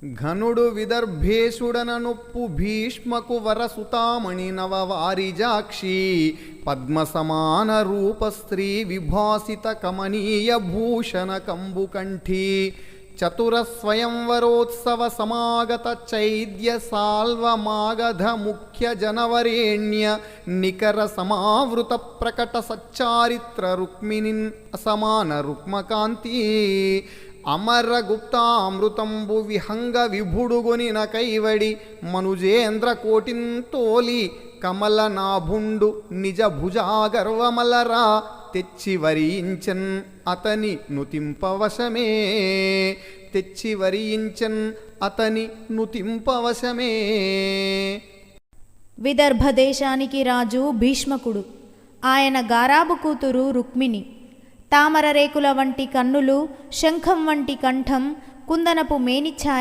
ఘనుడు విదర్భేశుడననొప్పు భీష్మకు వరసుతామణి నవవారిజాక్షి పద్మ సమాన రూప స్త్రీ విభాసిత కమనీయ భూషణ కంబుకంఠి చతుర స్వయంవరోత్సవ సమాగత చైద్య సాల్వమాగధ ముఖ్య జనవరేణ్య నికర సమావృత ప్రకట సచ్చారిత్ర రుక్మిణిన్ అసమాన రుక్మకాంతి అమర గుప్తామృతంబు విహంగ విభుడుగొనిన కైవడి మనుజేంద్ర కోటింతోలి కమల నాభుండు నిజ భుజాగర్వమలరా తెచ్చి వరించన్ అతని నుతింపవశమే తెచ్చి వరించన్ అతని నుతింపవశమే. విదర్భ దేశానికి రాజు భీష్మకుడు. ఆయన గారాబు కూతురు రుక్మిణి. తామర రేకుల వంటి కన్నులు, శంఖం వంటి కంఠం, కుందనపు మేనిఛాయ